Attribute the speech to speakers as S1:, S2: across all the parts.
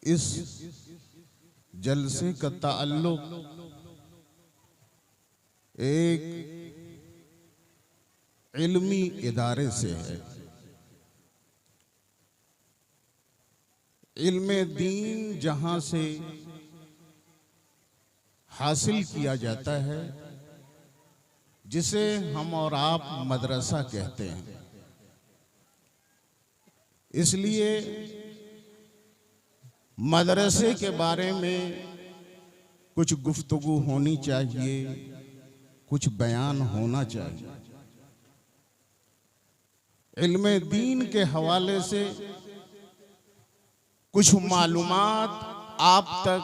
S1: इस जलसे का ताल्लुक एक इल्मी इदारे से है। इल्मे दीन जहां से हासिल किया जाता है, जिसे हम और आप मदरसा कहते हैं। इसलिए मदरसे के बारे में कुछ गुफ्तगू होनी चाहिए, कुछ बयान होना चाहिए। इल्मे दीन के हवाले से कुछ मालूमात आप तक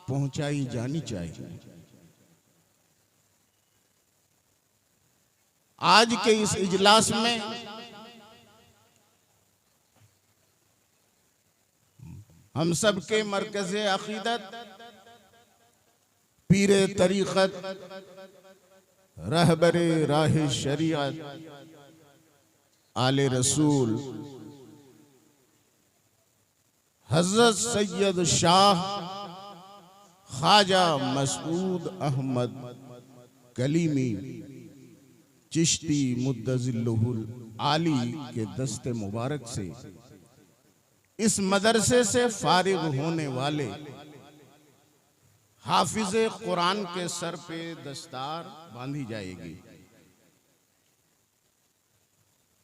S1: पहुंचाई जानी चाहिए। आज के इस इजलास में हम सब के मरकज़े अक़ीदत, पीरे तरीक़त, रहबरे राह शरीयत, आले रसूल हज़रत सैयद शाह ख्वाजा मसूद अहमद कलीमी चिश्ती मुद्दज़िल्लुहुल आली के दस्ते मुबारक से इस मदरसे से फारिग होने वाले हाफिज़े कुरान के सर पे दस्तार बांधी जाएगी।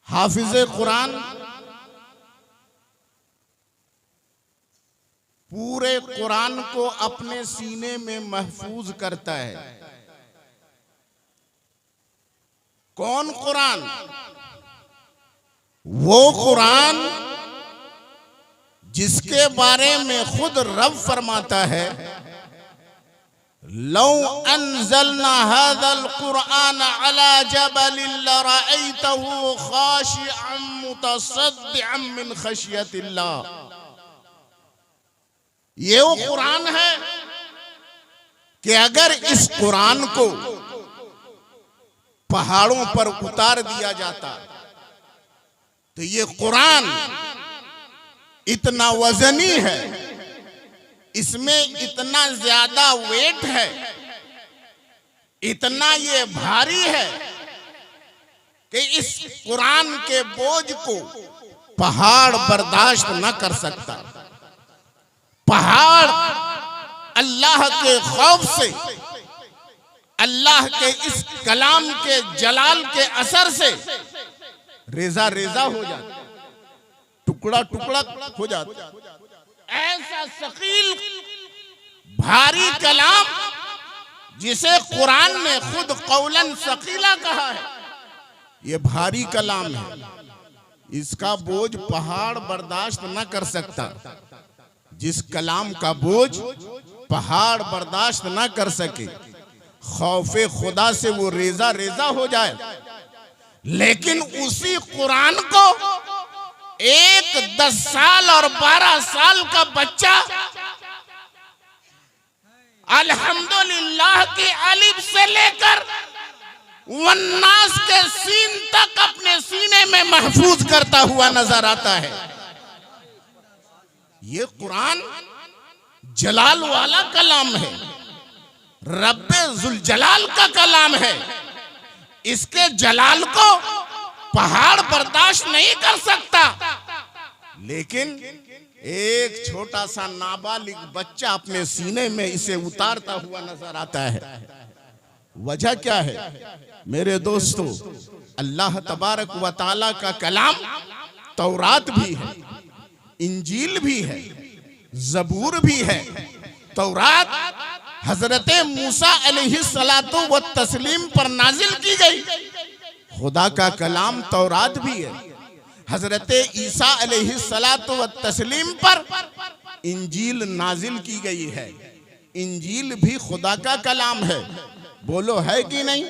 S1: हाफिज़े कुरान पूरे कुरान को अपने सीने में महफूज करता है। कौन कुरान? वो कुरान जिसके बारे में खुद रब फरमाता है, लौ अंज़लना हाज़ल कुरआन अला जबलिन लरअयतहु खाशिअन मुतसद्दिअन मिन खशियतिल्लाह। ये वो कुरान है कि अगर इस कुरान को पहाड़ों पर उतार दिया जाता तो ये कुरान इतना वजनी है, इसमें इतना ज्यादा वेट है, इतना ये भारी है कि इस कुरान के बोझ को पहाड़ बर्दाश्त न कर सकता। पहाड़ अल्लाह के खौफ से, अल्लाह के इस कलाम के जलाल के असर से रेजा रेजा हो जाता, टुकड़ा टुकड़ा हो जाता। ऐसा सकील भारी कलाम जिसे कुरान ने खुद कौलन सकीला कहा है, ये भारी कलाम है। इसका बोझ पहाड़ बर्दाश्त न कर सकता। जिस कलाम का बोझ पहाड़ बर्दाश्त न कर सके, खौफे खुदा से वो रेजा रेजा हो जाए। लेकिन उसी कुरान को एक 10 साल और 12 साल का बच्चा अल्हम्दुलिल्लाह की अलिफ से लेकर वन्नास के सीन तक अपने सीने में महफूज करता हुआ नजर आता है। ये कुरान जलाल वाला कलाम है, रब्बे जुल जलाल का कलाम है। इसके जलाल को पहाड़ बर्दाश्त नहीं कर सकता। लेकिन एक छोटा सा नाबालिग बच्चा अपने सीने में इसे उतारता हुआ नजर आता है। वजह क्या है मेरे दोस्तों? अल्लाह तबारक व तआला का कलाम तौरात भी है, इंजील भी है, ज़बूर भी है। तौरात हजरत मूसा अलैहिस्सलातु व तस्लीम पर नाजिल की गई, खुदा का कलाम तौरात भी है। हजरत ईसा अलैहिस्सलातु व तस्लीम पर इंजील नाजिल की गई है, इंजील भी खुदा का कलाम है। बोलो है कि नहीं?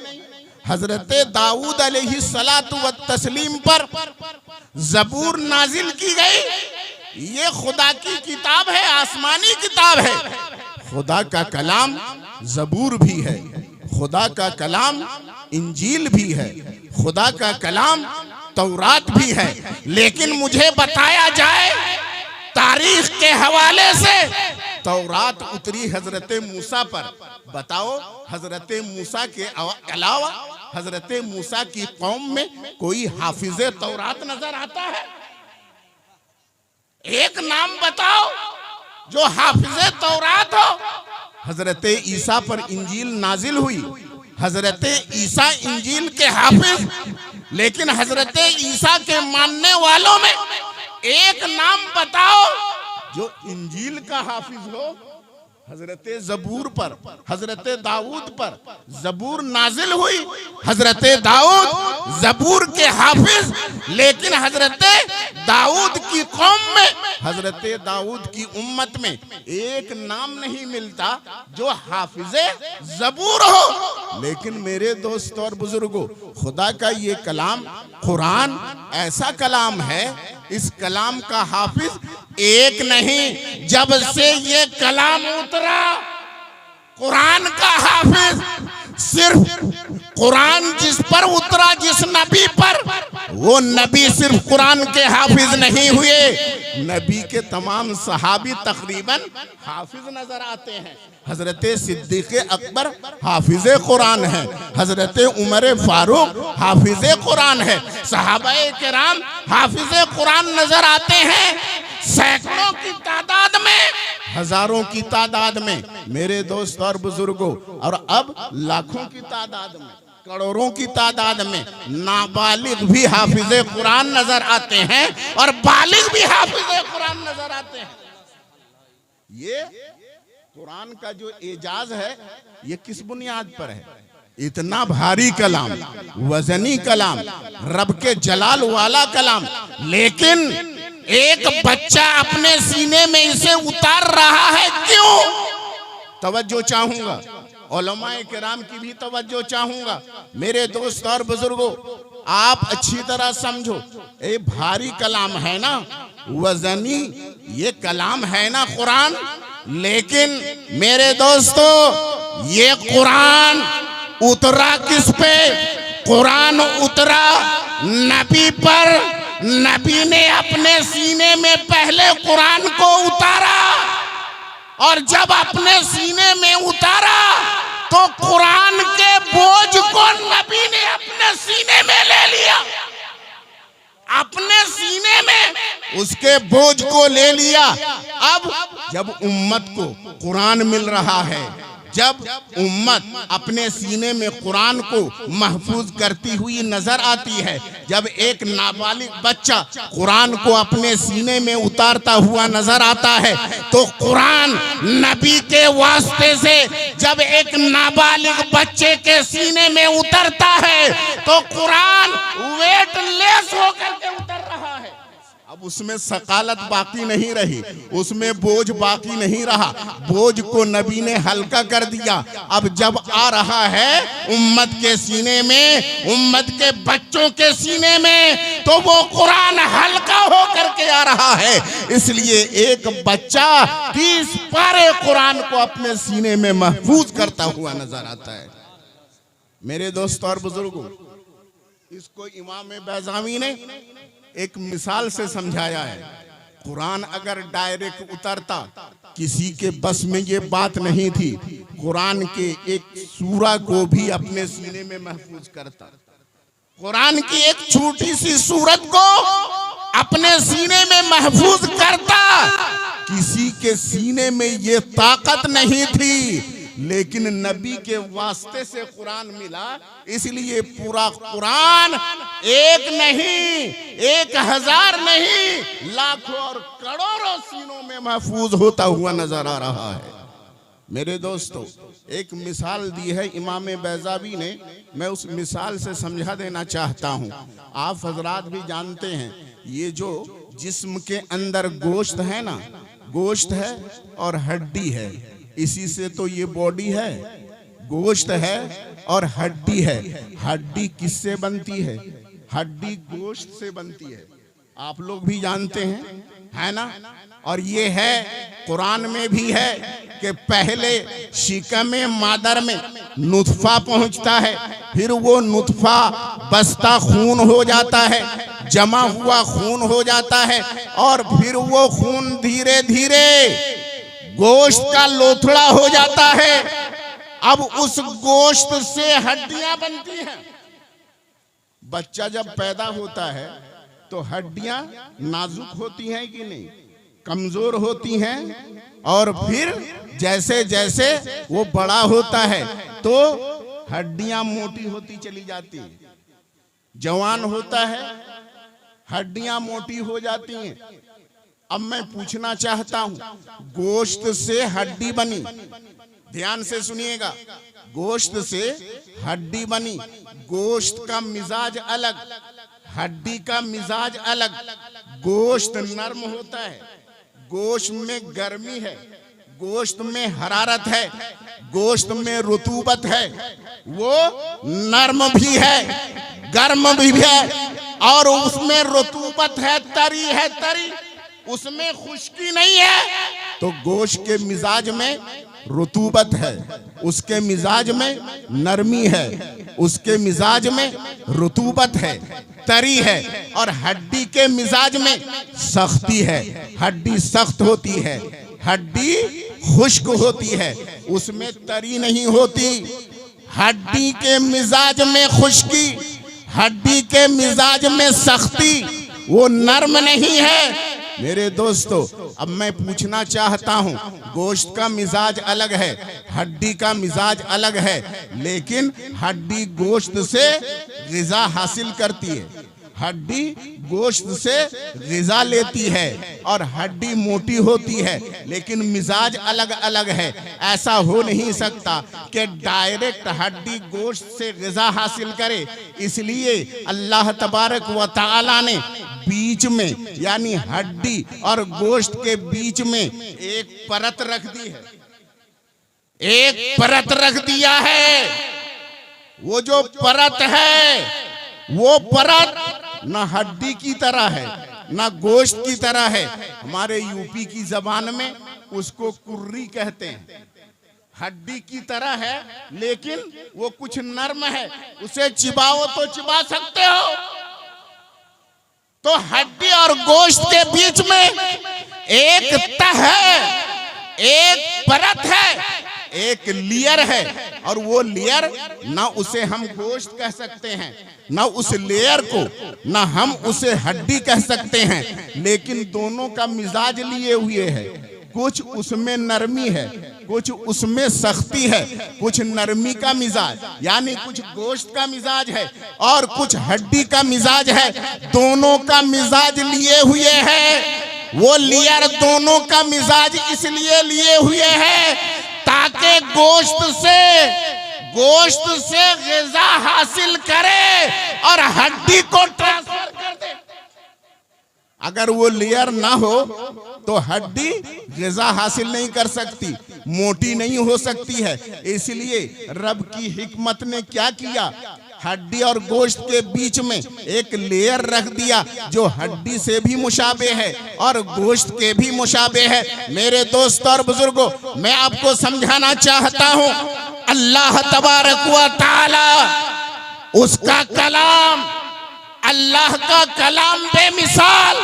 S1: हजरत दाऊद अलैहिस्सलातु व तस्लीम पर ज़बूर नाजिल की गई, ये खुदा की किताब है, आसमानी किताब है। खुदा का कलाम ज़बूर भी है, खुदा का कलाम इंजील भी है, खुदा का कलाम तौरात भी है। लेकिन मुझे बताया जाए तारीख के हवाले से तौरात उतरी हजरत मूसा पर। बताओ, हजरत मूसा के अलावा हजरत मूसा की कौम में कोई हाफिजे तौरात नजर आता है? एक नाम बताओ जो हाफिजे तौरात हो। हजरत ईसा पर इंजील नाजिल हुई, हजरत ईसा इंजील के हाफिज, लेकिन हजरत ईसा के मानने वालों में एक नाम बताओ जो इंजील का हाफिज हो। हजरत जबूर पर, हजरत दाऊद पर जबूर नाजिल हुई, हजरत दाऊद जबूर के हाफिज, लेकिन हजरत दाऊद की कौम में, हजरत दाऊद की उम्मत में एक नाम नहीं मिलता जो हाफिजे जबूर हो। लेकिन मेरे दोस्तों और बुजुर्गों, खुदा का ये कलाम कुरान ऐसा कलाम है, इस कलाम का हाफिज एक नहीं, जब से ये कलाम उतरा कुरान का हाफिज सिर्फ कुरान जिस पर उतरा, जिस नबी पर, वो नबी सिर्फ कुरान के हाफिज नहीं हुए, नबी के तमाम सहाबी तकरीबन हाफिज नजर आते हैं। हजरत सिद्दीक अकबर हाफिजे कुरान है, हजरत उमर फारूक हाफिजे कुरान है, सहाबाए किराम हाफिजे कुरान नजर आते हैं, सैकड़ों की तादाद में, हजारों की तादाद में, मेरे दोस्त और बुजुर्गों, और अब लाखों की तादाद में, करोड़ों की तादाद में नाबालिग भी हाफिजे कुरान नजर आते हैं और बालिग भी हाफिजे कुरान नजर आते हैं। ये कुरान का जो एजाज है, ये किस बुनियाद पर है? इतना भारी कलाम, वजनी कलाम, रब के जलाल वाला कलाम, लेकिन एक बच्चा अपने सीने में इसे उतार रहा है, क्यों? तवज्जो चाहूंगा, उलमाए किराम की भी तवज्जो चाहूंगा। मेरे दोस्त और बुजुर्गों, आप अच्छी तरह समझो, ये भारी कलाम है ना, वजनी ये कलाम है ना कुरान, लेकिन मेरे दोस्तों, ये कुरान उतरा किस पे? कुरान उतरा नबी पर। नबी ने अपने सीने में पहले कुरान को उतारा, और जब अपने सीने में उतारा तो कुरान के बोझ को नबी ने अपने सीने में ले लिया, अपने सीने में उसके बोझ को ले लिया। अब जब उम्मत को कुरान मिल रहा है, जब उम्मत अपने सीने में कुरान को महफूज करती हुई नजर आती है, जब एक नाबालिग बच्चा कुरान को अपने सीने में उतारता हुआ नजर आता है, तो कुरान नबी के वास्ते से जब एक नाबालिग बच्चे के सीने में उतरता है, तो कुरान वेटलेस होकर के उतर रहा है। अब उसमें सकालत बाकी नहीं रही, उसमें बोझ बाकी नहीं रहा, बोझ को नबी ने हल्का कर दिया। अब जब आ रहा है उम्मत के सीने में, उम्मत के बच्चों के सीने में, तो वो कुरान हल्का होकर के आ रहा है। इसलिए एक बच्चा 30 पारे कुरान को अपने सीने में महफूज करता हुआ नजर आता है। मेरे दोस्त और बुजुर्गों, इसको इमाम बैज़ावी ने एक मिसाल से समझाया है। कुरान अगर डायरेक्ट उतरता, किसी के बस में ये बात नहीं थी, कुरान के एक सूरा को भी अपने सीने में महफूज करता, कुरान की एक छोटी सी सूरत को अपने सीने में महफूज करता। किसी के सीने में ये ताकत नहीं थी, लेकिन नबी के वास्ते से कुरान मिला, इसलिए पूरा कुरान एक नहीं, 1000 नहीं, लाखों और करोड़ों सीनों में महफूज होता हुआ नजर आ रहा है। मेरे दोस्तों, एक मिसाल दी है इमाम बैज़ावी ने, मैं उस मिसाल से समझा देना चाहता हूँ। आप हजरात भी जानते हैं, ये जो जिस्म के अंदर गोश्त है ना, गोश्त है और हड्डी है, इसी से तो ये बॉडी है। गोश्त है और हड्डी है। हड्डी किससे बनती है? हड्डी गोश्त से बनती है, आप लोग भी जानते हैं, है ना। और ये है, कुरान में भी है कि पहले शिकमे मादर में नुतफा पहुंचता है, फिर वो नुतफा बस्ता खून हो जाता है, जमा हुआ खून हो जाता है और फिर वो खून धीरे धीरे गोश्त का लोथड़ा हो जाता है। अब उस गोश्त से हड्डियां बनती हैं। बच्चा जब पैदा होता है तो हड्डियां नाजुक होती हैं कि नहीं, कमजोर होती हैं, और फिर जैसे जैसे वो बड़ा होता है तो हड्डियां मोटी होती चली जाती हैं। जवान होता है, हड्डियां मोटी हो जाती हैं। अब मैं पूछना चाहता हूं, गोश्त से हड्डी बनी, ध्यान से सुनिएगा, गोश्त से हड्डी बनी, गोश्त का मिजाज अलग, हड्डी का मिजाज अलग। गोश्त नरम होता है, गोश्त में गर्मी है, गोश्त में हरारत है, गोश्त में रुतूबत है, वो नरम भी है, गर्म भी है, और उसमें रुतूबत है, तरी है, तरी, उसमें खुश्की नहीं है। तो गोश्त के मिजाज में रुतूबत है, उसके मिजाज में नरमी है, उसके मिजाज में रुतूबत है, तरी है, और हड्डी के मिजाज में सख्ती है। हड्डी सख्त होती है, हड्डी खुश्क होती है, उसमें तरी नहीं होती। हड्डी के मिजाज में खुश्की, हड्डी के मिजाज में सख्ती, वो नर्म नहीं है। मेरे दोस्तों, अब मैं पूछना चाहता हूं, गोश्त का मिजाज अलग है, हड्डी का मिजाज अलग है, लेकिन हड्डी गोश्त से ग़िज़ा हासिल करती है, हड्डी गोश्त से ग़िज़ा लेती है, और हड्डी मोटी होती है, लेकिन मिजाज अलग अलग है। ऐसा हो नहीं सकता कि डायरेक्ट हड्डी गोश्त से ग़िज़ा हासिल करे। इसलिए अल्लाह तबारक व तआला ने बीच में, यानी हड्डी और गोश्त के बीच में एक परत रख दी है, एक परत रख दिया है। वो जो परत है, वो परत ना हड्डी की तरह है, ना गोश्त की तरह है। हमारे यूपी की जबान में उसको कुर्री कहते हैं। हड्डी की तरह है, लेकिन वो कुछ नर्म है, उसे चिबाओ तो चिबा सकते हो। तो हड्डी और गोश्त के बीच में एक तह है, एक परत है, एक लेयर है, और वो लेयर ना उसे हम गोश्त कह सकते हैं, ना उस लेयर को ना हम उसे हड्डी कह सकते हैं, लेकिन दोनों का मिजाज लिए हुए है। कुछ उसमें नरमी है, कुछ उसमें सख्ती है, कुछ नरमी का मिजाज, यानी कुछ गोश्त का मिजाज है और कुछ हड्डी का मिजाज है। दोनों का मिजाज लिए हुए है। वो लेयर दोनों का मिजाज इसलिए लिए हुए है ताकि गोश्त से ग़िज़ा हासिल करे और हड्डी को ट्रांसफर कर दे। अगर वो लेयर ना हो तो हड्डी ग़िज़ा हासिल नहीं कर सकती, मोटी नहीं हो सकती है। इसलिए रब की हिकमत ने क्या किया, हड्डी और गोश्त के बीच में एक लेयर रख दिया जो हड्डी से भी मुशाबे है और गोश्त के भी मुशाबे है। मेरे दोस्तों और बुजुर्गों, मैं आपको समझाना चाहता हूँ, अल्लाह तबारक व तआला, उसका कलाम, अल्लाह का कलाम बेमिसाल,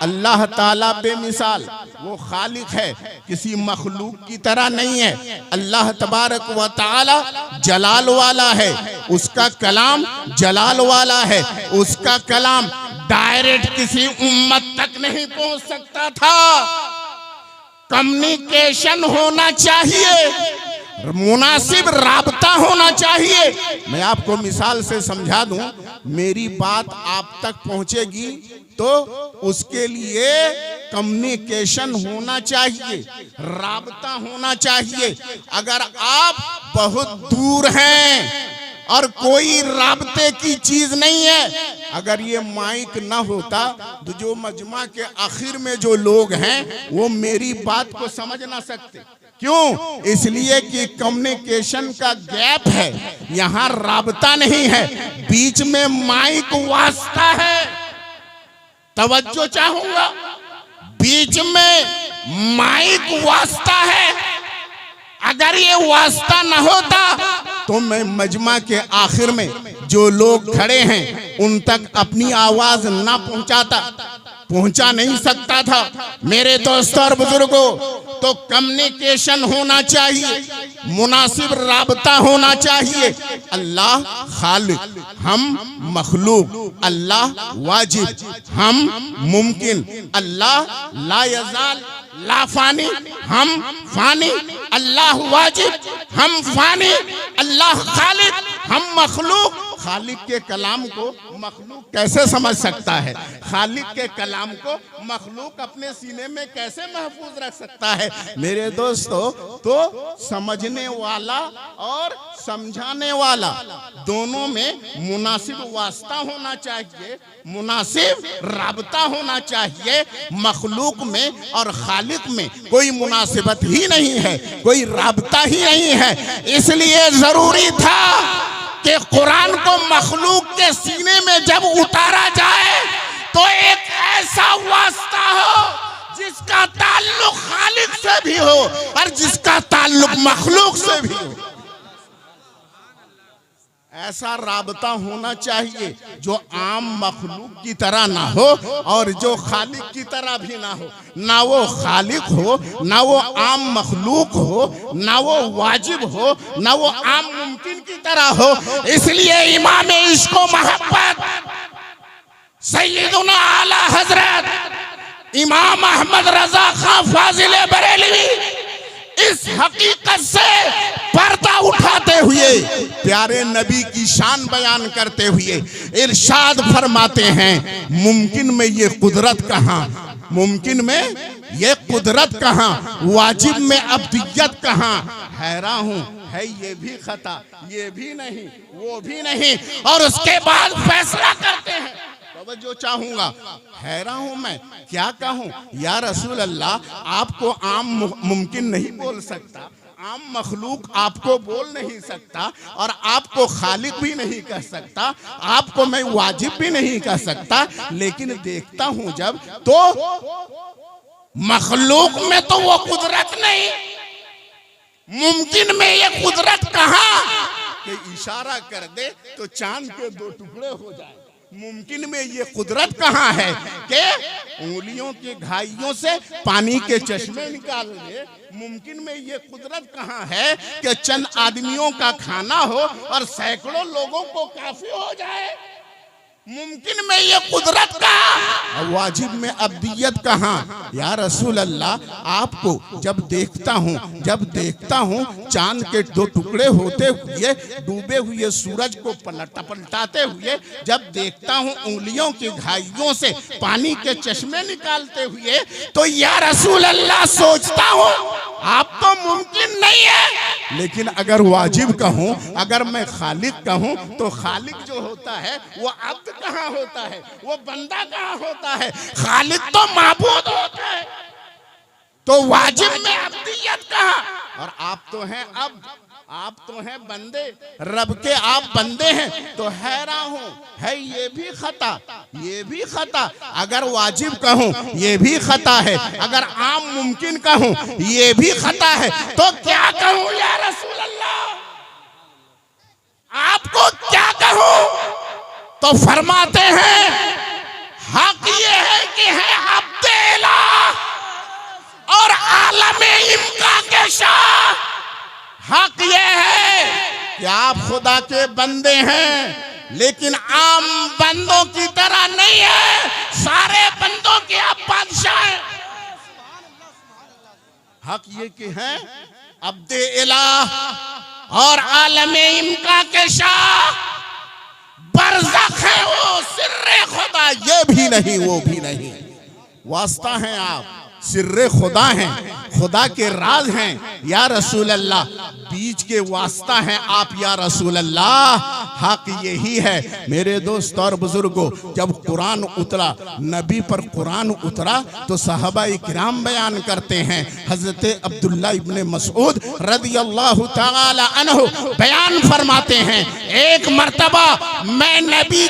S1: अल्लाह ताला बेमिसाल, वो खालिक है, किसी मखलूक की तरह नहीं है। अल्लाह तबारक व तआला जलाल वाला है, उसका कलाम जलाल वाला है। उसका कलाम डायरेक्ट किसी उम्मत तक नहीं पहुंच सकता था, कम्युनिकेशन होना चाहिए, मुनासिब राबता होना चाहिए। मैं आपको मिसाल से समझा दूं, मेरी बात आप तक पहुंचेगी तो उसके लिए कम्युनिकेशन होना चाहिए, राबता होना चाहिए। अगर आप बहुत दूर हैं और कोई राबते की चीज नहीं है, अगर ये माइक ना होता तो जो मजमा के आखिर में जो लोग हैं वो मेरी बात को समझ ना सकते। क्यों? इसलिए कि कम्युनिकेशन का गैप है, यहाँ राबता नहीं है, बीच में माइक वास्ता है। तवज्जो चाहूंगा, बीच में माइक वास्ता है। अगर ये वास्ता न होता तो मैं मजमा के आखिर में जो लोग खड़े हैं उन तक अपनी आवाज ना पहुंचा नहीं सकता था। मेरे दोस्तों और बुजुर्गों, तो कम्युनिकेशन होना चाहिए, मुनासिब राबता होना चाहिए। अल्लाह खालिक, हम मखलूक, अल्लाह वाजिब, हम मुमकिन, अल्लाह ला यजाल, ला फानी, हम फानी, अल्लाह वाजिब, हम फानी, अल्लाह खालिक, हम मखलूक। खालिक के कलाम को मखलूक कैसे समझ सकता है? खालिक के कलाम को मखलूक अपने सीने में कैसे महफूज रख सकता है? मेरे दोस्तों, तो समझने वाला और समझाने वाला दोनों में मुनासिब वास्ता होना चाहिए, मुनासिब राबता होना चाहिए। मखलूक में और खालिक में कोई मुनासिबत ही नहीं है, कोई राबता ही नहीं है। इसलिए जरूरी था कि कुरान को मखलूक के सीने में जब उतारा जाए तो एक ऐसा वास्ता हो जिसका ताल्लुक खालिक से भी हो और जिसका ताल्लुक मखलूक से भी हो। ऐसा राबता होना चाहिए जो आम मखलूक की तरह ना हो और जो खालिक की तरह भी ना हो। ना वो खालिक हो, ना वो आम मखलूक हो, ना वो वाजिब हो, ना वो आम मुमकिन की तरह हो। इसलिए इमाम इश्क व मोहब्बत सैयदुना आला हजरत इमाम अहमद रजा खां फाजिल बरेलवी इस हकीकत से पर्दा उठाते हुए प्यारे नबी की शान बयान करते हुए इरशाद फरमाते हैं, मुमकिन में ये कुदरत कहाँ, मुमकिन में ये कुदरत कहाँ, वाजिब में अब्दियत कहाँ। हैरान हूँ, है ये भी खता, ये भी नहीं, वो भी नहीं, और उसके बाद फैसला करते हैं। जो चाहूंगा, हैरान हूं मैं, क्या कहूं या रसूल अल्लाह, आपको आम मुमकिन नहीं बोल सकता, आम मखलूक आपको बोल नहीं सकता, और आपको खालिक भी नहीं कह सकता, आपको मैं वाजिब भी नहीं कह सकता। लेकिन देखता हूं जब, तो मखलूक में तो वो कुदरत नहीं, मुमकिन में ये कुदरत कहाँ कि इशारा कर दे तो चांद के दो टुकड़े हो जाए। मुमकिन में ये कुदरत कहाँ है कि उंगलियों की घाइयों से पानी के चश्मे निकाल दे। मुमकिन में ये कुदरत कहाँ है कि चंद आदमियों का खाना हो और सैकड़ों लोगों को काफी हो जाए। मुमकिन में ये कुदरत कहाँ, वाजिब में अब्दियत कहाँ। या रसूल अल्लाह, आपको जब देखता हूँ चांद के दो टुकड़े होते हुए, डूबे हुए सूरज को पलटाते हुए, जब देखता हूँ उंगलियों की घाइयों से पानी के चश्मे निकालते हुए, तो या रसूल अल्लाह सोचता हूँ आप तो मुमकिन नहीं है। लेकिन अगर वाजिब कहूँ, अगर मैं खालिक कहूँ, तो खालिक जो होता है वो अब्द कहाँ होता है, वो बंदा कहाँ होता है। खालिक तो माबूद होता है, तो वाजिब में अब्दियत कहाँ। और आप तो हैं अब्द, आप तो हैं बंदे, रब के आप बंदे हैं। तो हैरान हूं, है ये भी खता, ये भी खता। अगर वाजिब कहूं ये भी खता है, अगर आम मुमकिन कहूं ये भी खता है, तो क्या कहूं या रसूल अल्लाह, आपको क्या कहूं। तो फरमाते हैं, हक ये है कि है अब्दे इलाह और आलमे इम्का के शाह। हक ये है कि आप खुदा के बंदे हैं, लेकिन आम बंदों की तरह नहीं है, सारे बंदों के आप बादशाह हैं। हक ये कि हैं अब्दे इलाह और आलमे इम्का के शाह। बरज़ख है वो, सिर्रे खुदा ये भी नहीं, वो भी नहीं। वास्ता हैं आप, सिर्रे खुदा हैं, खुदा के राज हैं या रसूल अल्लाह, बीच के वास्ता हैं आप या रसूल अल्लाह। हक यही है मेरे दोस्त और बुजुर्गों। जब कुरान उतरा, नबी पर कुरान उतरा, तो सहाबा इकराम बयान करते हैं, हजरत अब्दुल्ला इब्ने मसऊद रदियल्लाहु ताला अन्हु बयान फरमाते हैं, एक मर्तबा मैं नबी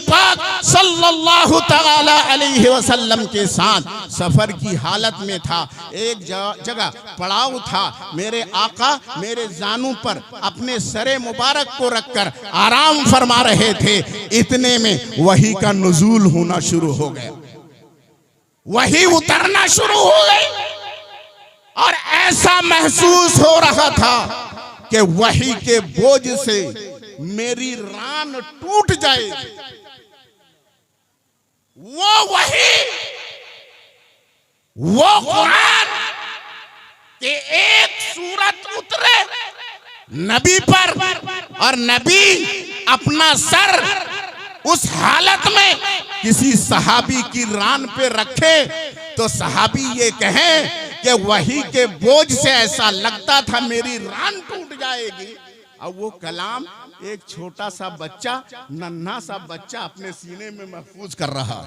S1: पाक सल्लल्लाहु ताला अलैहि वसल्लम के साथ सफर की हालत में था। एक जगह पड़ाव था, मेरे आका मेरे जानू पर अपने सरे मुबारक को रखकर आराम फरमा रहे थे, इतने में वही का नुज़ूल होना शुरू हो गया, वही उतरना शुरू हो गई। और ऐसा महसूस हो रहा था कि वही के बोझ से मेरी रान टूट जाएगी। वो कुरान के एक सूरत उतरे नबी पर, और नबी अपना सर उस हालत में किसी सहाबी की रान पे रखे तो सहाबी ये कहें कि वही के बोझ से ऐसा लगता था मेरी रान टूट जाएगी। अब वो कलाम एक छोटा सा बच्चा, नन्हा सा बच्चा अपने सीने में महफूज कर रहा।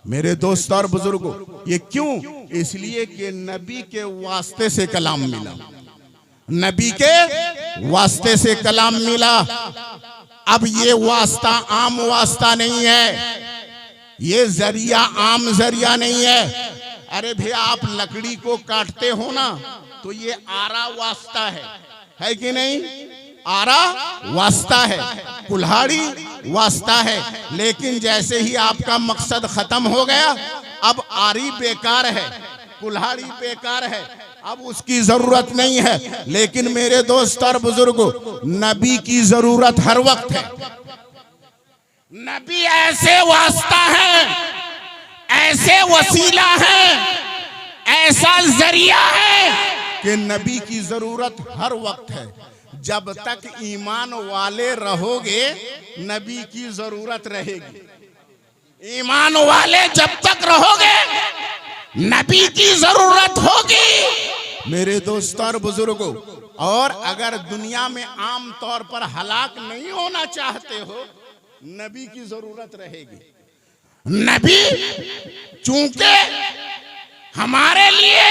S1: मेरे दोस्त और बुजुर्गों, ये क्यों? इसलिए कि नबी के वास्ते से कलाम मिला, नबी के वास्ते से कलाम मिला। अब ये वास्ता आम वास्ता नहीं है, ये जरिया आम जरिया नहीं है। अरे भैया, आप लकड़ी को काटते हो ना, तो ये आरा वास्ता है कि नहीं? आरा वास्ता है, कुल्हाड़ी वास्ता है। लेकिन जैसे ही आपका मकसद खत्म हो गया, अब आरी बेकार है, कुल्हाड़ी बेकार है, अब उसकी जरूरत नहीं है। लेकिन मेरे दोस्त और बुजुर्गों, नबी की जरूरत हर वक्त है। नबी ऐसे वास्ता है, ऐसे वसीला है, ऐसा जरिया है कि नबी की जरूरत हर वक्त है। जब तक ईमान वाले रहोगे, नबी की जरूरत रहेगी। ईमान वाले जब तक रहोगे, नबी की जरूरत होगी। मेरे दोस्तों और बुजुर्गों, और अगर दुनिया में आम तौर पर हलाक नहीं होना चाहते हो, नबी की जरूरत रहेगी। नबी चूंकि हमारे लिए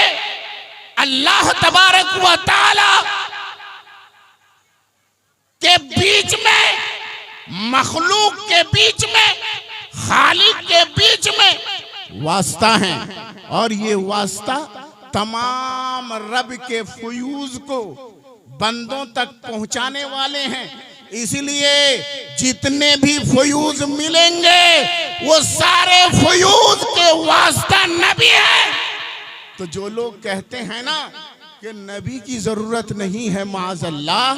S1: अल्लाह तबारक व तआला के बीच में, मखलूक के बीच में, खालिक के बीच में वास्ता है, और ये वास्ता तमाम रब के फयूज को बंदों तक पहुंचाने वाले हैं। इसलिए जितने भी फयूज मिलेंगे, वो सारे फयूज के वास्ता नबी है। तो जो लोग कहते हैं ना कि नबी की जरूरत नहीं है, माज़अल्लाह,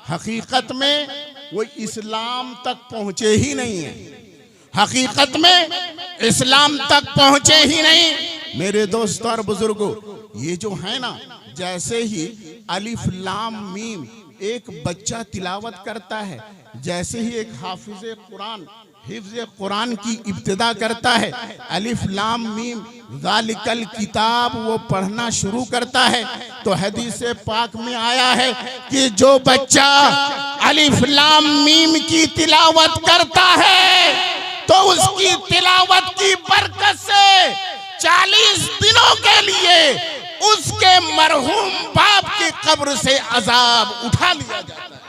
S1: हकीकत में वो इस्लाम तक पहुंचे ही नहीं है, हकीकत में इस्लाम तक पहुंचे ही नहीं। मेरे दोस्तों और बुजुर्गों, ये जो है ना, जैसे ही अलिफ लाम मीम एक बच्चा तिलावत करता है, जैसे ही एक हाफिज़े कुरान हिफ्ज़े कुरान की इब्तिदा करता है, अलिफ लाम मीम ज़ालिकल किताब वो पढ़ना शुरू करता है, तो हदीस पाक में आया है कि जो बच्चा अलिफ लाम मीम की तिलावत करता है, तो उसकी तिलावत की बरकत से 40 दिनों के लिए उसके मरहूम बाप की कब्र से अजाब उठा लिया जाता है।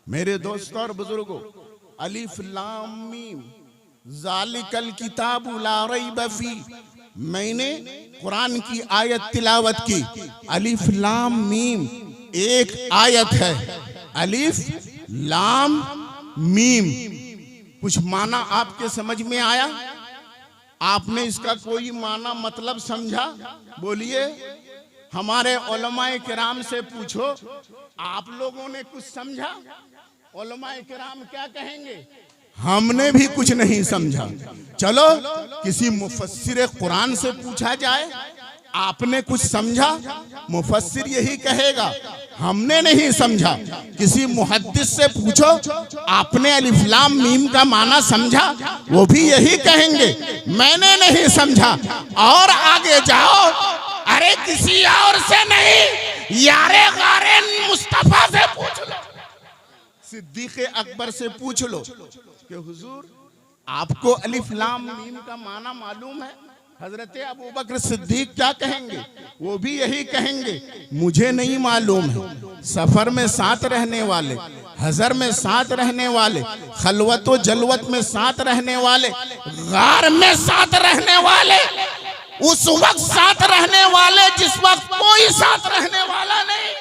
S1: मेरे दोस्तों और बुजुर्गों, अलिफ लाम मीम ज़ालिकल किताबु ला रैब फी, मैंने कुरान की आयत तिलावत की। अलिफ लाम मीम एक आयत है, अलिफ लाम मीम। कुछ माना आपके समझ में आया? आपने इसका कोई माना मतलब समझा? बोलिए। हमारे उलमाए किराम से पूछो, आप लोगों ने कुछ समझा? उलमाए किराम क्या कहेंगे? हमने भी कुछ नहीं समझा। चलो किसी मुफस्सिर कुरान से पूछा जाए, आपने कुछ समझा? मुफस्सिर यही कहेगा हमने नहीं समझा। किसी मुहद्दिस से पूछो, आपने अलिफ लाम मीम का माना समझा? वो भी यही कहेंगे मैंने नहीं समझा। और आगे जाओ, अरे किसी और से नहीं, यारे गारे मुस्तफा से पूछ लो, सिद्दीक़ अकबर से पूछ लो कि हुजूर आपको अलिफ लाम मीम का माना मालूम है? हजरत अबू बकर सिद्दीक क्या कहेंगे? वो भी यही कहेंगे मुझे नहीं मालूम है। सफर में साथ रहने वाले, हजर में साथ रहने वाले, खलवत व जलवत में साथ रहने वाले, गार में साथ रहने वाले, उस वक्त साथ रहने वाले जिस वक्त कोई साथ रहने वाला नहीं,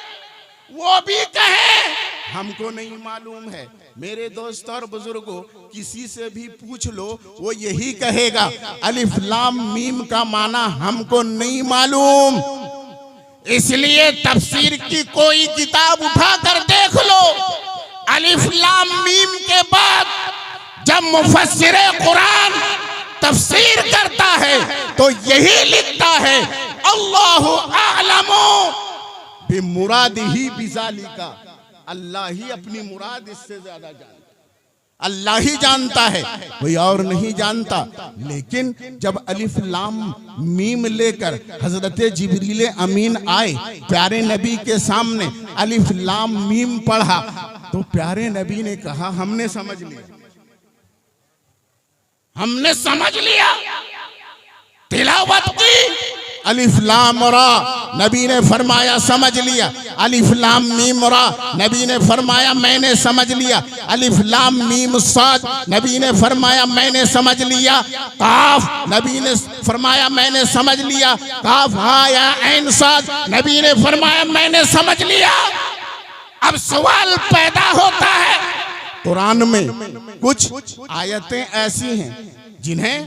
S1: वो भी कहे हमको नहीं मालूम है। मेरे दोस्त और बुजुर्गों, किसी से भी पूछ लो वो यही कहेगा अलिफ लाम मीम का माना हमको नहीं मालूम। इसलिए तफसीर की कोई किताब उठा कर देख लो, अलिफ लाम मीम के बाद जब मुफस्सिरे कुरान तफसीर करता है तो यही लिखता है अल्लाहु आलमु बिमुरादिही बिज़ालिका, अल्लाह ही अपनी मुराद इससे ज्यादा जानता है, अल्लाह ही जानता है, कोई और नहीं जानता। लेकिन जब अलिफ लाम मीम लेकर हजरत जिब्रील अमीन आए, प्यारे नबी के सामने अलिफ लाम मीम पढ़ा तो प्यारे नबी ने कहा हमने समझ लिया, हमने समझ लिया। तिलावत की अलिफ लाम रा, नबी ने फरमाया समझ लिया। अलिफ लाम मीम रा, नबी ने फरमाया मैंने समझ लिया। अलिफ लाम मीम साद, नबी ने फरमाया मैंने समझ लिया। काफ, नबी ने फरमाया मैंने समझ लिया। काफ हा या ऐन साद, नबी ने फरमाया मैंने समझ लिया। अब सवाल पैदा होता है, कुरान में कुछ आयतें ऐसी हैं जिन्हें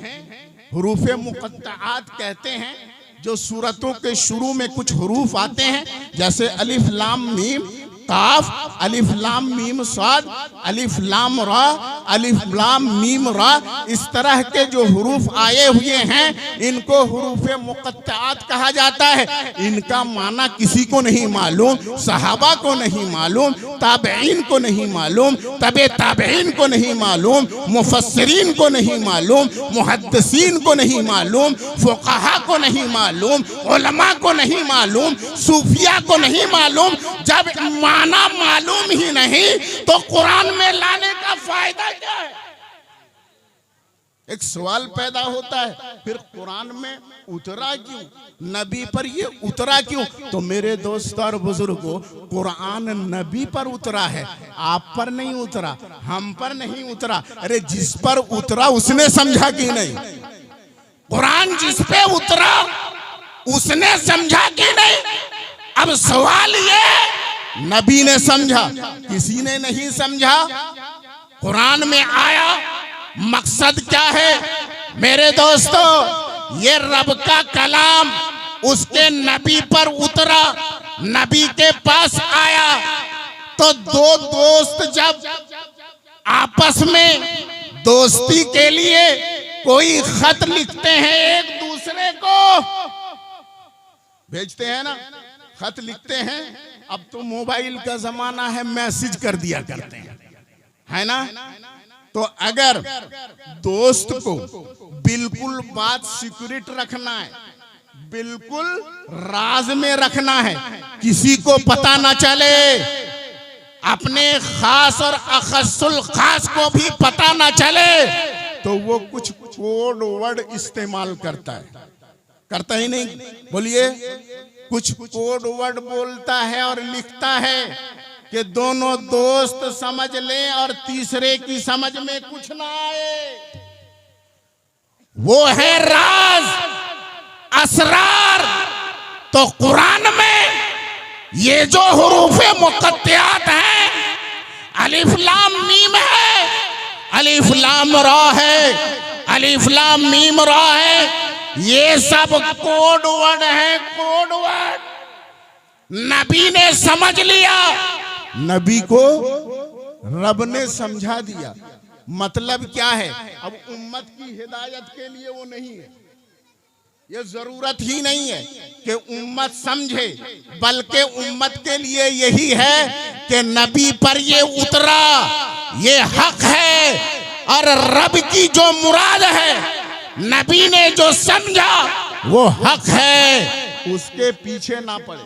S1: हुरूफे मुक़त्तआत कहते हैं, जो सूरतों के शुरू में कुछ हुरूफ आते हैं, जैसे अलिफ लाम मीम काफ, अलिफ लाम मीम साद, अलिफ लाम रा, अलिफ लाम मीम रा, इस तरह के जो हुरूफ आए हुए हैं इनको हुरूफे मुक़त्तआत कहा जाता है। इनका माना किसी को नहीं मालूम, सहाबा को नहीं मालूम, ताबईन को नहीं मालूम, तबे ताबईन को नहीं मालूम, मुफस्सिरीन को नहीं मालूम, मुहद्दिसीन को नहीं मालूम, फुक़हा को नहीं मालूम, उलमा को नहीं मालूम, सूफिया को नहीं मालूम। जब माना मालूम ही नहीं तो कुरान में लाने का फायदा क्या है? एक सवाल पैदा होता है, फिर कुरान में उतरा क्यों, नबी पर ये उतरा क्यों? तो मेरे दोस्त और बुजुर्गों, कुरान नबी पर उतरा है, आप पर नहीं उतरा, हम पर नहीं उतरा। अरे जिस पर उतरा उसने समझा कि नहीं? कुरान जिस पे उतरा उसने समझा कि नहीं? अब सवाल ये, नबी ने समझा, किसी ने नहीं समझा। कुरान में आया, मकसद क्या है? मेरे दोस्तों, ये रब का कलाम उसके नबी पर उतरा, नबी के पास आया तो दो दोस्त जब आपस में दोस्ती के लिए कोई खत लिखते हैं, एक दूसरे को भेजते हैं ना, खत लिखते हैं। अब तो मोबाइल का जमाना है, मैसेज कर दिया करते हैं, है ना? तो अगर दोस्त को बिल्कुल बात सीक्रेट रखना है, बिल्कुल राज में रखना है, किसी को पता ना चले, अपने खास और अखस्सुल खास को भी पता ना चले, तो वो कुछ कोड वर्ड इस्तेमाल करता है, करता ही नहीं, बोलिए, कुछ कोड वर्ड बोलता है और लिखता है कि दोनों दोस्त समझ लें और तीसरे की समझ में कुछ ना आए। वो है राज, असरार। तो कुरान में ये जो हुरूफे मुक़त्तआत हैं, अलिफ लाम मीम है, अलिफ लाम रा है, अलिफ लाम मीम रा है, ये सब कोड वर्ड है, कोड वर्ड। नबी ने समझ लिया, नबी को रब ने समझा दिया। मतलब क्या है? अब उम्मत की हिदायत के लिए वो नहीं है, ये जरूरत ही नहीं है कि उम्मत समझे, बल्कि उम्मत के लिए यही है कि नबी पर ये उतरा, ये हक है, और रब की जो मुराद है, नबी ने जो समझा वो हक है, उसके पीछे ना पड़े,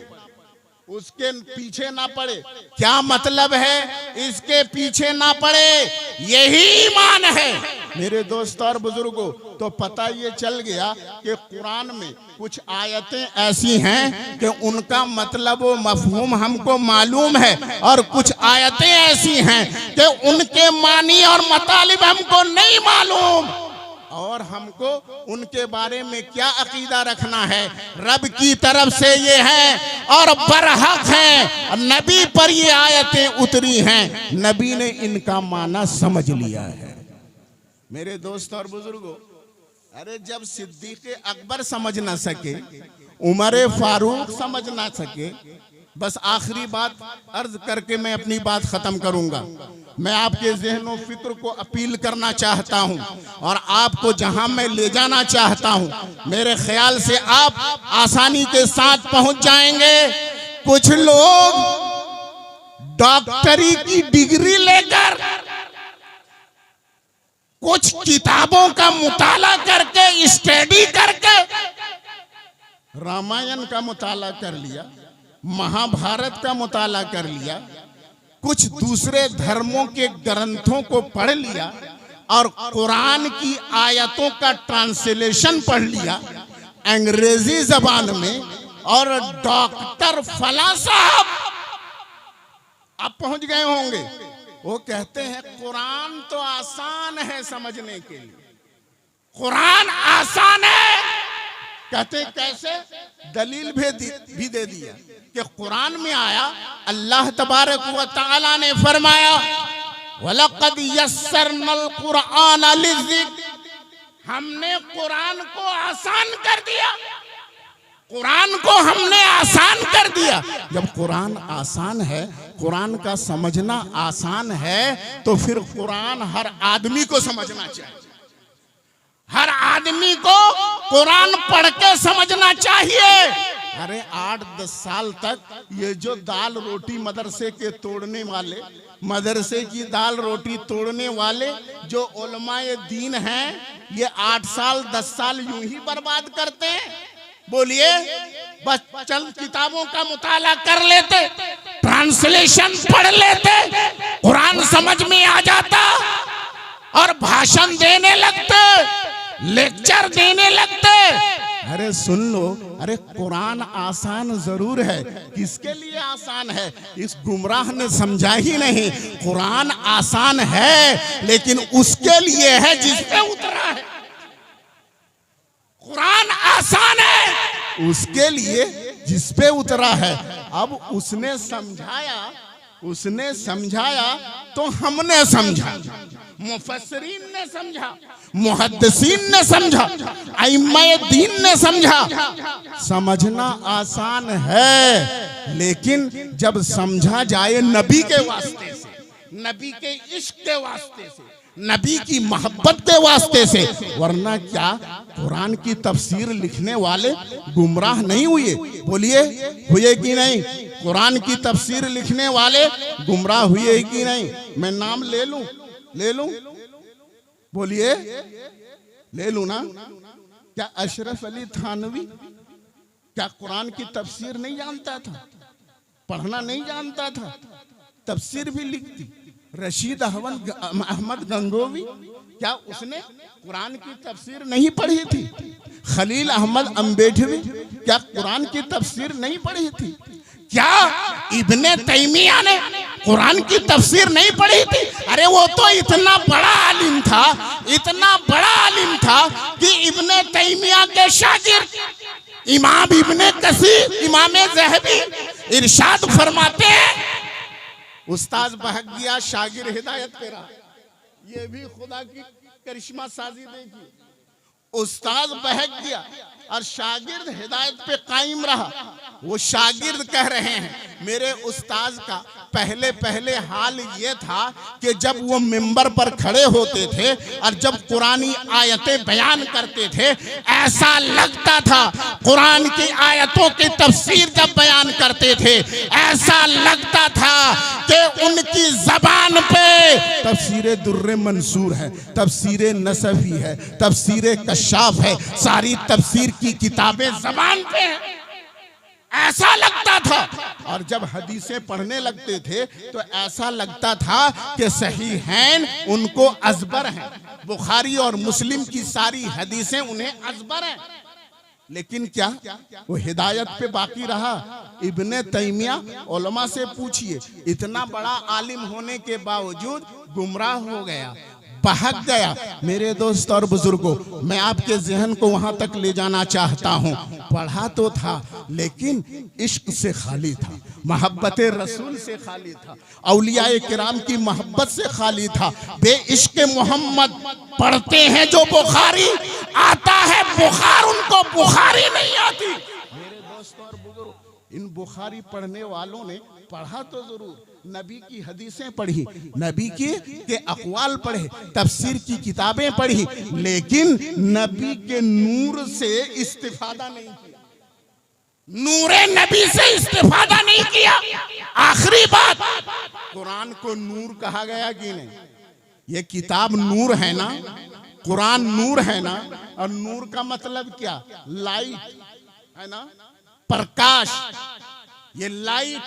S1: उसके पीछे ना पड़े। क्या मतलब है? इसके पीछे ना पड़े, यही ईमान है। मेरे दोस्त और बुजुर्गों, तो पता ये चल गया कि कुरान में कुछ आयतें ऐसी हैं कि उनका मतलब व मफहूम हमको मालूम है, और कुछ आयतें ऐसी हैं कि उनके मानी और मतलब हमको नहीं मालूम। और हमको उनके बारे में क्या अकीदा रखना है। रब की तरफ से ये है और बरहक है, नबी पर ये आयतें उतरी हैं, नबी ने इनका माना समझ लिया है। मेरे दोस्त और बुजुर्गों, अरे जब सिद्दीक़ अकबर समझ ना सके, उमर फारूक समझ ना सके, बस आखिरी बात अर्ज करके मैं अपनी बात खत्म करूंगा। मैं आपके ज़हनो फिक्र को अपील करना चाहता हूं और आपको जहां मैं ले जाना चाहता हूं, मेरे ख्याल से आप आसानी के साथ पहुंच जाएंगे। कुछ लोग डॉक्टरी की डिग्री लेकर, कुछ किताबों का मुताला करके, स्टडी करके, रामायण का मुताला कर लिया, महाभारत का मुताला कर लिया, कुछ दूसरे धर्मों के ग्रंथों को पढ़ लिया और कुरान की आयतों का ट्रांसलेशन पढ़ लिया अंग्रेजी जबान में, और डॉक्टर फला साहब अब पहुंच गए होंगे। वो कहते हैं कुरान तो आसान है समझने के लिए, कुरान आसान है। कहते कैसे? दलील भी दे दिया कि कुरान में आया, अल्लाह तबारक व तआला ने फरमाया वलक़द यस्सरनल कुरआन लिज़िक्र, हमने कुरान को आसान कर दिया, कुरान को हमने आसान कर दिया। जब कुरान आसान है, कुरान का समझना आसान है, तो फिर कुरान हर आदमी को समझना चाहिए। हर आदमी को कुरान पढ़ के समझना चाहिए। अरे 8-10 साल तक ये जो दाल रोटी मदरसे के तोड़ने वाले, मदरसे की दाल रोटी तोड़ने वाले जो उलमाए दीन हैं, ये 8 साल 10 साल यूं ही बर्बाद करते हैं। बोलिए, बस चंद किताबों का मुताला कर लेते, ट्रांसलेशन पढ़ लेते, कुरान समझ में आ जाता और भाषण देने लगते, लेक्चर देने लगते। अरे सुन लो, अरे कुरान आसान जरूर है। किसके लिए आसान है? इस गुमराह ने समझा ही नहीं। कुरान आसान है लेकिन उसके लिए है जिस पे उतरा है। कुरान आसान है उसके लिए जिस पे उतरा है। अब उसने समझाया तो हमने समझा, मुफस्सिरीन ने समझा, मुहद्दिसीन ने समझा, अइम्माए दीन ने समझा। समझना आसान है लेकिन जब समझा जाए नबी के वास्ते से, नबी के इश्क के वास्ते से, नबी की मोहब्बत के वास्ते से, वरना क्या कुरान की तफसीर लिखने वाले गुमराह नहीं हुए? बोलिए, हुए कि नहीं? कुरान की तफसीर लिखने वाले गुमराह हुए कि नहीं? मैं नाम ले लूं? बोलिए, ले लूं ना? क्या अशरफ अली थानवी क्या कुरान की तफसीर नहीं जानता था? पढ़ना नहीं जानता था? तफसीर भी लिखती। रशीद अहमद गंगोवी, क्या उसने कुरान की तफसीर नहीं पढ़ी थी? खलील अहमद अम्बेडवी क्या कुरान की तफसीर नहीं पढ़ी थी? क्या इब्ने तैमिया ने कुरान की तफसीर नहीं पढ़ी थी? अरे वो तो इतना बड़ा आलिम था, इतना बड़ा आलिम था कि इब्ने तैमिया के शागिर्द इमाम इब्ने कसीर, इमाम ज़हबी इरशाद फरमाते हैं, उस्ताद बहक गया, शागिर्द हिदायत पे रहा। ये भी खुदा की करिश्मा साजी देखिए। उस्ताद बहक गया और शागिर्द हिदायत पे कायम रहा। वो शागिर्द कह रहे हैं, मेरे उस्ताद का पहले हाल ये था कि जब वो मिंबर पर खड़े होते थे और जब कुरानी आयतें बयान करते थे, ऐसा लगता था कुरान की आयतों की तफसीर जब बयान करते थे, ऐसा लगता था कि उनकी जबान पे तफसीर दुर्रे मंसूर है, तफसीर नसफी है, तफसीर कशाफ है, सारी तफसीर की किताबें जबान पे हैं। ऐसा लगता था। और जब हदीसें पढ़ने लगते थे तो ऐसा लगता था कि सहीहैन उनको अज़बर हैं, बुखारी और मुस्लिम की सारी हदीसें उन्हें अज़बर हैं। लेकिन क्या वो हिदायत पे बाकी रहा? इब्ने तैमिया, उलमा से पूछिए, इतना बड़ा आलिम होने के बावजूद गुमराह हो गया, बहक गया। मेरे दोस्त और बुजुर्गों, मैं आपके जहन को वहां तक ले जाना चाहता हूं। पढ़ा तो था लेकिन इश्क से खाली था, मोहब्बत रसूल से खाली था, औलियाए किराम की मोहब्बत से खाली था। बेइश्क मोहम्मद पढ़ते हैं जो बुखारी, आता है बुखार उनको बुखारी नहीं आती। मेरे दोस्त और बुजुर्ग, इन बुखारी पढ़ने वालों ने पढ़ा तो जरूर, नबी की हदीसें पढ़ी, नबी के अक़वाल पढ़े, तफसीर की किताबें पढ़ी, लेकिन नबी के नूर से इस्तिफादा नहीं किया, नूरे नबी से इस्तिफादा नहीं किया। आखिरी बात, कुरान को नूर कहा गया कि नहीं? ये किताब नूर है ना, कुरान नूर है ना, और नूर का मतलब क्या? लाइट है ना, प्रकाश, ये लाइट।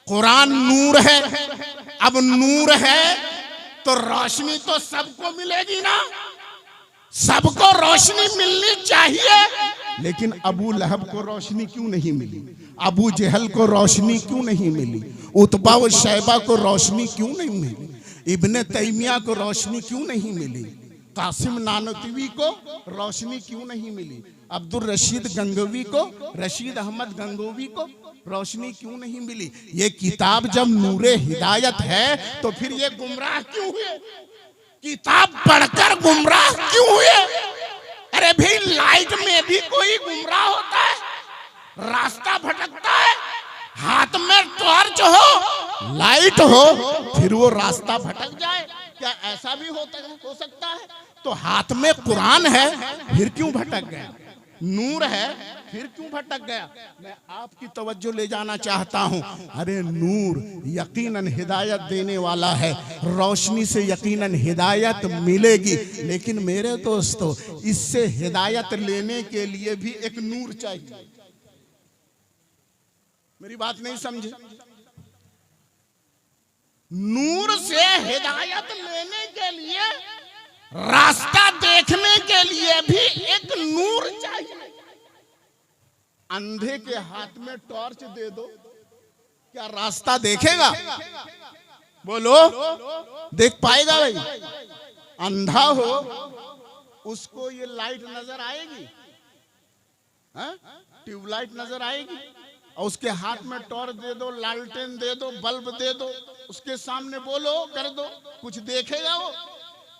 S1: कुरान नूर है, अब नूर है तो रोशनी तो सबको मिलेगी ना, सबको रोशनी मिलनी चाहिए। लेकिन अबू लहब को रोशनी क्यों नहीं मिली? अबू जहल को रोशनी क्यों नहीं मिली? उतबा व शैबा को रोशनी क्यों नहीं मिली? इब्ने तैमिया को रोशनी क्यों नहीं मिली? कासिम नानतवी को रोशनी क्यों नहीं मिली? अब्दुल रशीद गंगोवी को, रशीद अहमद गंगोवी को रोशनी क्यों नहीं मिली? ये किताब जब नूरे हिदायत है तो फिर ये गुमराह क्यों हुए? किताब पढ़कर गुमराह क्यों हुए? अरे भाई, लाइट में भी कोई गुमराह होता है, रास्ता भटकता है। हाथ में टॉर्च हो, लाइट हो, फिर वो रास्ता भटक जाए? क्या ऐसा भी हो सकता है? तो हाथ में कुरान है, फिर क्यों भटक गया? नूर है, फिर क्यों भटक गया? मैं आपकी तवज्जो ले जाना चाहता हूं। अरे नूर यकीनन हिदायत देने वाला है, रोशनी से यकीनन हिदायत मिलेगी, लेकिन मेरे दोस्तों, इससे हिदायत लेने के लिए भी एक नूर चाहिए। मेरी बात नहीं समझे? नूर से हिदायत लेने के लिए, रास्ता देखने के लिए भी एक नूर चाहिए। अंधे के हाथ में टॉर्च दे दो, क्या रास्ता देखेगा? बोलो, देख पाएगा भाई? अंधा हो, उसको ये लाइट नजर आएगी? ट्यूबलाइट नजर आएगी? और उसके हाथ में टॉर्च दे दो, लालटेन दे दो, बल्ब दे दो, उसके सामने बोलो, कर दो, कुछ देखेगा? वो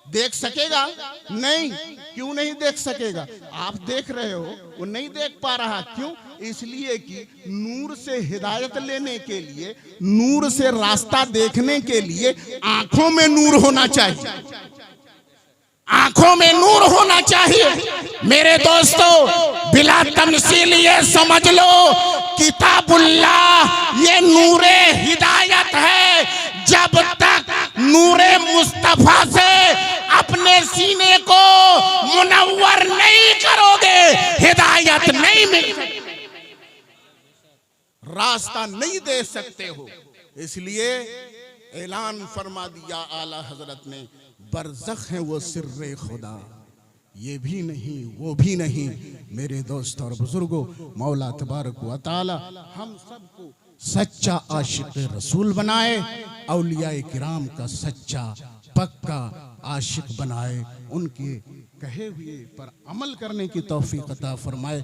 S1: देख सकेगा? नहीं। क्यों नहीं देख सकेगा? आप देख रहे हो, वो नहीं देख पा रहा। क्यों? इसलिए कि नूर से हिदायत लेने के लिए, नूर से रास्ता देखने के लिए आंखों में नूर होना चाहिए, आंखों में नूर होना चाहिए। मेरे दोस्तों, बिला तमसील ये समझ लो, किताबुल्लाह ये नूरे हिदायत है। जब तक नूरे मुस्तफा से अपने सीने को मुनव्वर नहीं करोगे, हिदायत नहीं मिल सकती, रास्ता नहीं दे सकते हो। इसलिए ऐलान फरमा दिया आला हजरत ने, बरज़ख है वो सिर्रे खुदा, ये भी नहीं वो भी नहीं। मेरे दोस्त और बुजुर्गों, मौला तबारक व तआला हम सबको सच्चा आशिक रसूल बनाए, औलियाए किराम का सच्चा पक्का आशिक बनाए, उनके कहे हुए पर अमल करने की तौफीक अता फरमाए।